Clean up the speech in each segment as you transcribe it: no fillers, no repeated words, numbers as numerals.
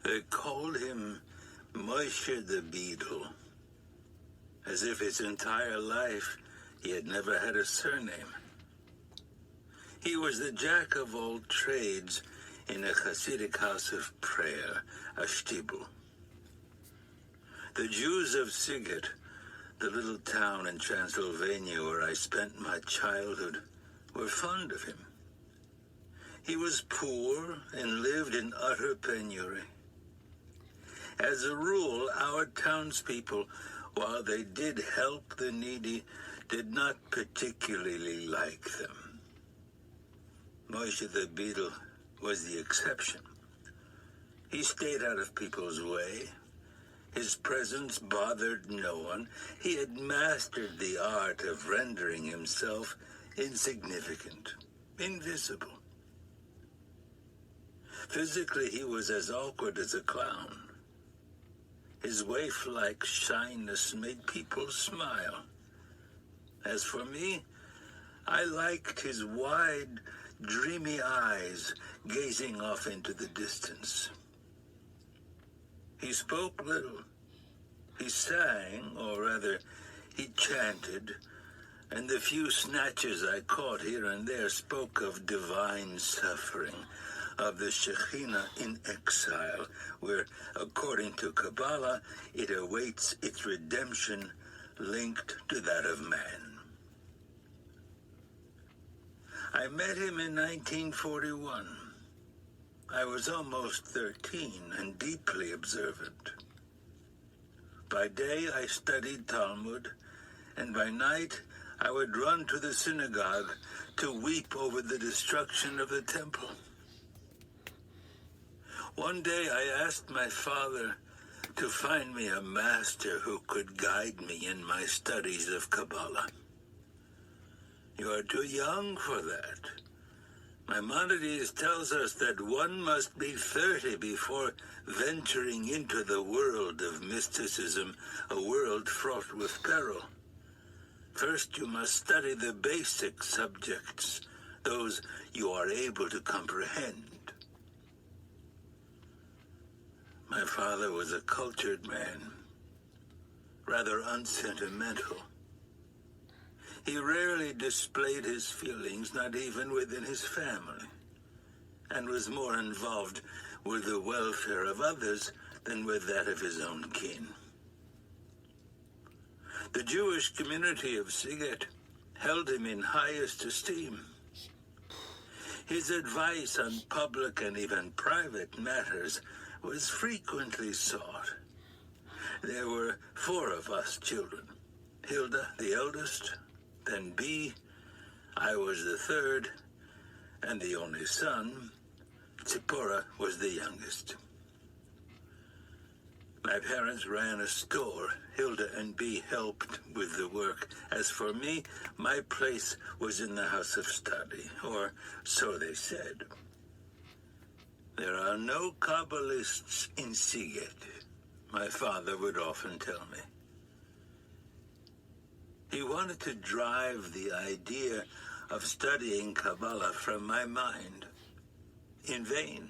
They called him Moshe the Beadle, as if his entire life he had never had a surname. He was the jack of all trades in a Hasidic house of prayer, a shtibel. The Jews of Siget, the little town in Transylvania where I spent my childhood, were fond of him. He was poor and lived in utter penury. As a rule, our townspeople, while they did help the needy, did not particularly like them. Moshe the Beadle was the exception. He stayed out of people's way. His presence bothered no one. He had mastered the art of rendering himself insignificant, invisible. Physically, he was as awkward as a clown. His waif-like shyness made people smile. As for me, I liked his wide, dreamy eyes gazing off into the distance. He spoke little. He sang, or rather, he chanted, and the few snatches I caught here and there spoke of divine suffering, of the Shekhinah in exile, where, according to Kabbalah, it awaits its redemption linked to that of man. I met him in 1941. I was almost 13 and deeply observant. By day I studied Talmud, and by night I would run to the synagogue to weep over the destruction of the temple. One day I asked my father to find me a master who could guide me in my studies of Kabbalah. You are too young for that. Maimonides tells us that one must be 30 before venturing into the world of mysticism, a world fraught with peril. First, you must study the basic subjects, those you are able to comprehend. My father was a cultured man, rather unsentimental. He rarely displayed his feelings, not even within his family, and was more involved with the welfare of others than with that of his own kin. The Jewish community of Siget held him in highest esteem. His advice on public and even private matters was frequently sought. There were 4 of us children. Hilda, the eldest, then B, I was the 3rd, and the only son, Tzipora, was the youngest. My parents ran a store. Hilda and B helped with the work. As for me, my place was in the house of study, or so they said. There are no Kabbalists in Siget, my father would often tell me. He wanted to drive the idea of studying Kabbalah from my mind. In vain.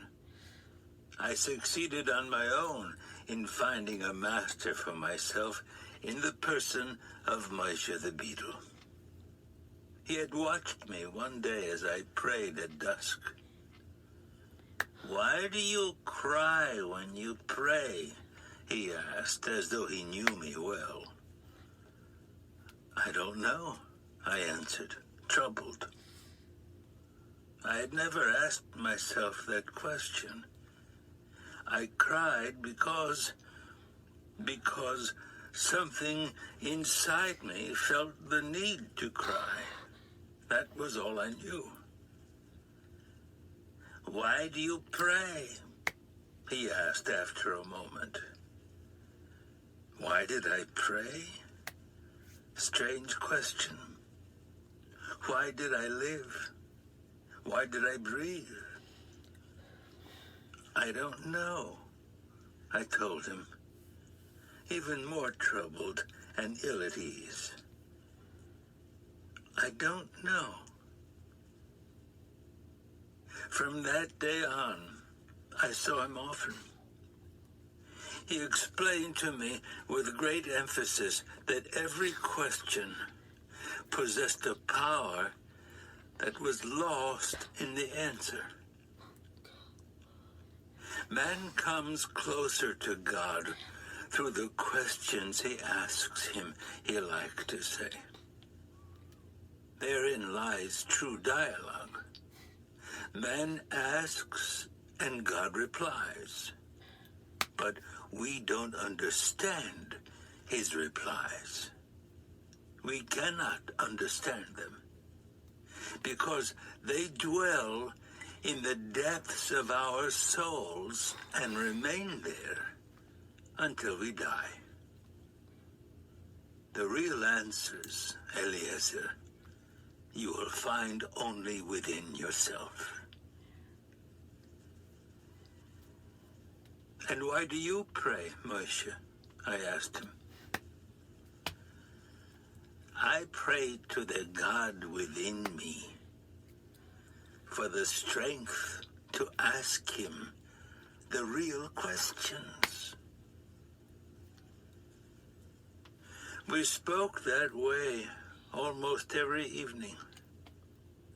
I succeeded on my own in finding a master for myself in the person of Moshe the Beadle. He had watched me one day as I prayed at dusk. "Why do you cry when you pray?" he asked, as though he knew me well. "I don't know," I answered, troubled. I had never asked myself that question. I cried because something inside me felt the need to cry. That was all I knew. "Why do you pray?" he asked after a moment. Why did I pray? Strange question. Why did I live? Why did I breathe? I don't know, I told him, even more troubled and ill at ease. I don't know. From that day on, I saw him often. He explained to me with great emphasis that every question possessed a power that was lost in the answer. Man comes closer to God through the questions he asks him, he liked to say. Therein lies true dialogue. Man asks and God replies. But we don't understand his replies. We cannot understand them because they dwell in the depths of our souls and remain there until we die. The real answers, Eliezer, you will find only within yourself. And why do you pray, Moshe? I asked him. I pray to the God within me for the strength to ask him the real questions. We spoke that way almost every evening,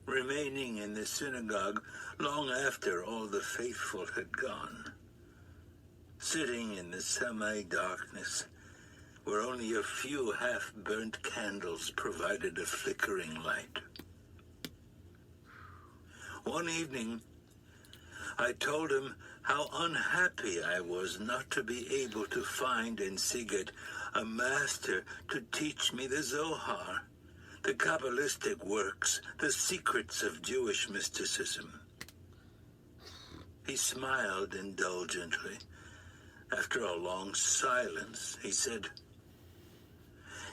remaining in the synagogue long after all the faithful had gone, sitting in the semi-darkness where only a few half-burnt candles provided a flickering light. One evening, I told him how unhappy I was not to be able to find in Sigurd a master to teach me the Zohar, the Kabbalistic works, the secrets of Jewish mysticism. He smiled indulgently. After a long silence, he said,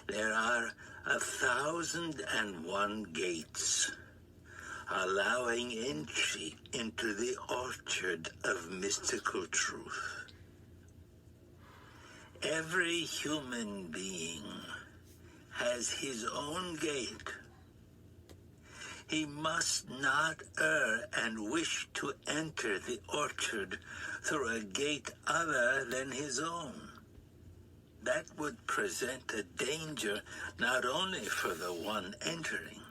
"There are 1,001 gates, allowing entry into the orchard of mystical truth. Every human being has his own gate. He must not err and wish to enter the orchard through a gate other than his own. That would present a danger not only for the one entering,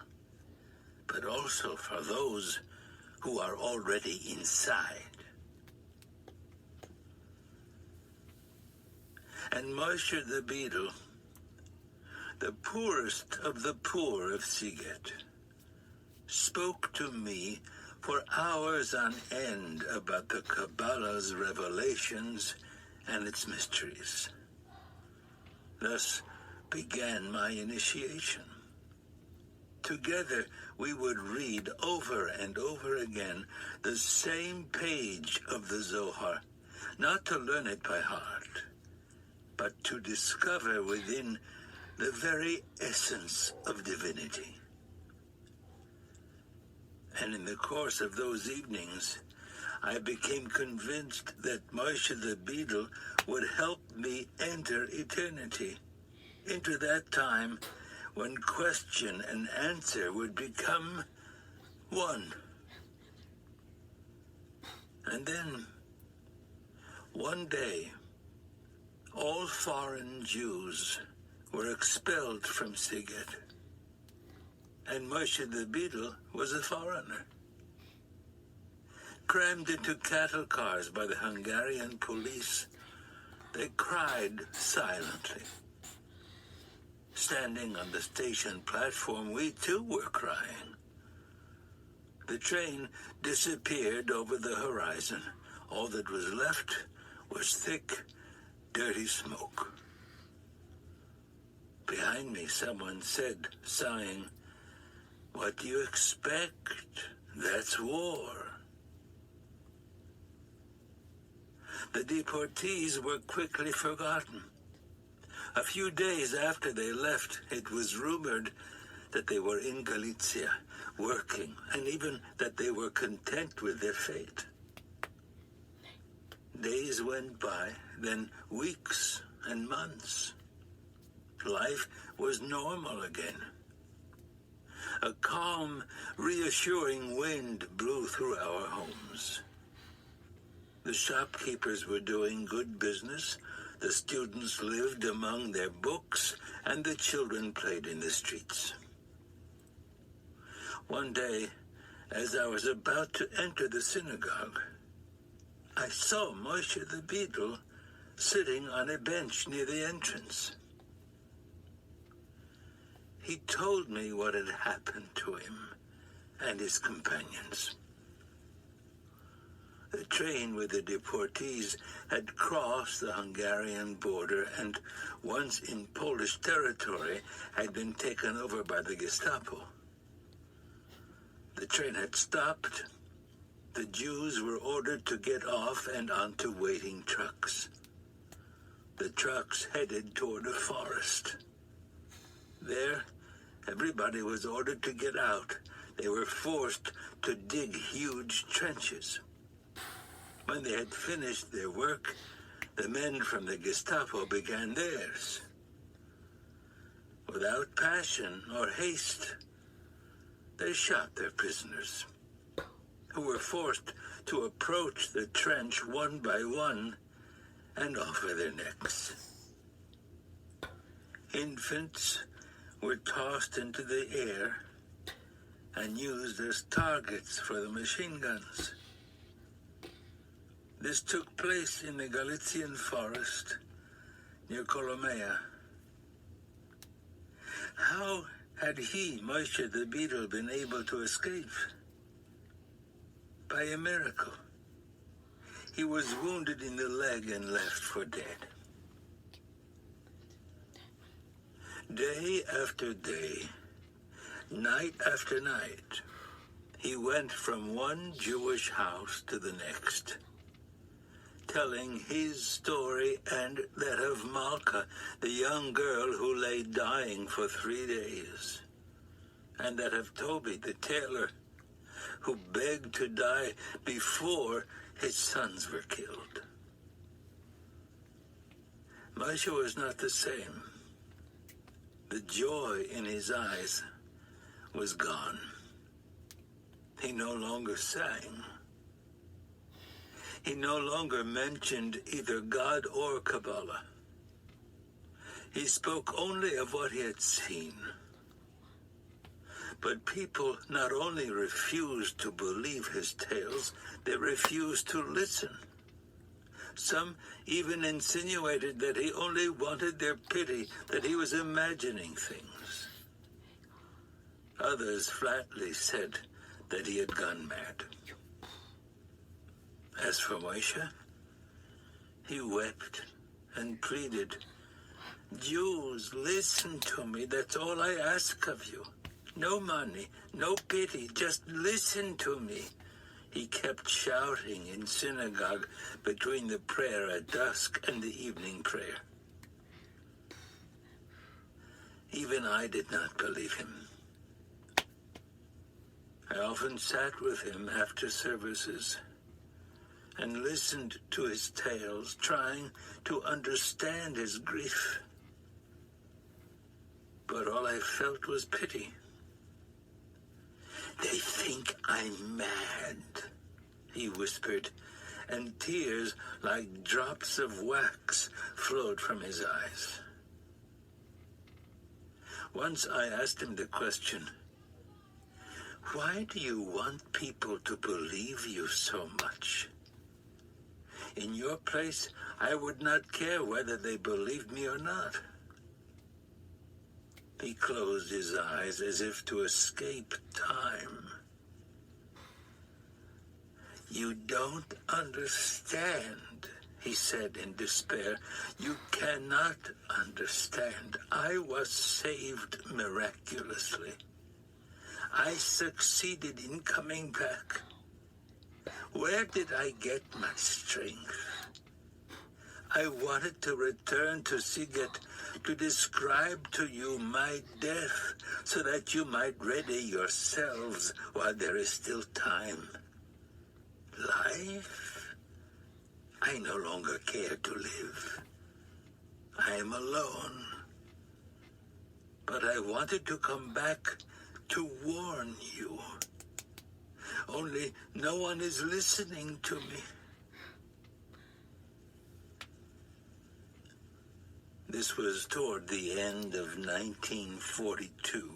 but also for those who are already inside." And Moshe the beadle, the poorest of the poor of Sigurd, spoke to me for hours on end about the Kabbalah's revelations and its mysteries. Thus began my initiation. Together we would read over and over again the same page of the Zohar, not to learn it by heart, but to discover within the very essence of divinity. And in the course of those evenings, I became convinced that Moshe the beadle would help me enter eternity, into that time when question and answer would become one. And then, one day, all foreign Jews were expelled from Sigurd, and Moshe the beadle was a foreigner. Crammed into cattle cars by the Hungarian police, they cried silently. Standing on the station platform, we too were crying. The train disappeared over the horizon. All that was left was thick, dirty smoke. Behind me, someone said, sighing, "What do you expect? That's war." The deportees were quickly forgotten. A few days after they left, it was rumored that they were in Galicia, working, and even that they were content with their fate. Days went by, then weeks and months. Life was normal again. A calm, reassuring wind blew through our homes. The shopkeepers were doing good business, the students lived among their books, and the children played in the streets. One day, as I was about to enter the synagogue, I saw Moshe the beetle sitting on a bench near the entrance. He told me what had happened to him and his companions. The train with the deportees had crossed the Hungarian border and, once in Polish territory, had been taken over by the Gestapo. The train had stopped. The Jews were ordered to get off and onto waiting trucks. The trucks headed toward a forest. There, everybody was ordered to get out. They were forced to dig huge trenches. When they had finished their work, the men from the Gestapo began theirs. Without passion or haste, they shot their prisoners, who were forced to approach the trench one by one and offer their necks. Infants were tossed into the air and used as targets for the machine guns. This took place in the Galician forest near Colomea. How had he, Moshe the beetle, been able to escape? By a miracle. He was wounded in the leg and left for dead. Day after day, night after night, he went from one Jewish house to the next, telling his story and that of Malka, the young girl who lay dying for 3 days, and that of Toby, the tailor, who begged to die before his sons were killed. Moshe was not the same. The joy in his eyes was gone. He no longer sang. He no longer mentioned either God or Kabbalah. He spoke only of what he had seen. But people not only refused to believe his tales, they refused to listen. Some even insinuated that he only wanted their pity, that he was imagining things. Others flatly said that he had gone mad. As for Moshe, he wept and pleaded, "Jews, listen to me, that's all I ask of you. No money, no pity, just listen to me." He kept shouting in synagogue between the prayer at dusk and the evening prayer. Even I did not believe him. I often sat with him after services and listened to his tales, trying to understand his grief. But all I felt was pity. "They think I'm mad," he whispered, and tears like drops of wax flowed from his eyes. Once I asked him the question, "Why do you want people to believe you so much? In your place, I would not care whether they believed me or not." He closed his eyes as if to escape time. "You don't understand," he said in despair. "You cannot understand. I was saved miraculously. I succeeded in coming back. Where did I get my strength? I wanted to return to Siget to describe to you my death so that you might ready yourselves while there is still time. Life? I no longer care to live. I am alone. But I wanted to come back to warn you. Only no one is listening to me. This was toward the end of 1942.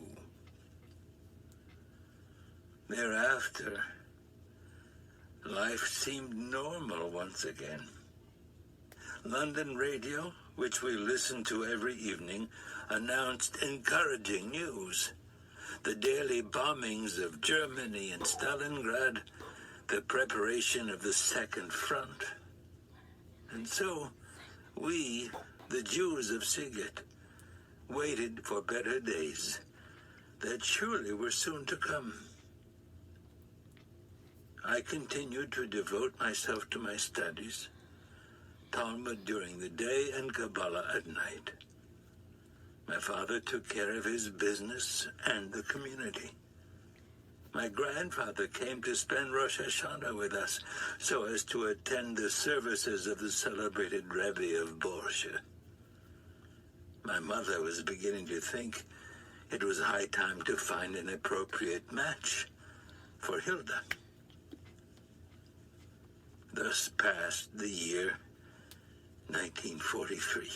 Thereafter, life seemed normal once again. London radio, which we listened to every evening, announced encouraging news. The daily bombings of Germany and Stalingrad, the preparation of the Second Front. And so, we, the Jews of Sighet, waited for better days that surely were soon to come. I continued to devote myself to my studies, Talmud during the day and Kabbalah at night. My father took care of his business and the community. My grandfather came to spend Rosh Hashanah with us so as to attend the services of the celebrated Rebbe of Borsche. My mother was beginning to think it was high time to find an appropriate match for Hilda. Thus passed the year 1943.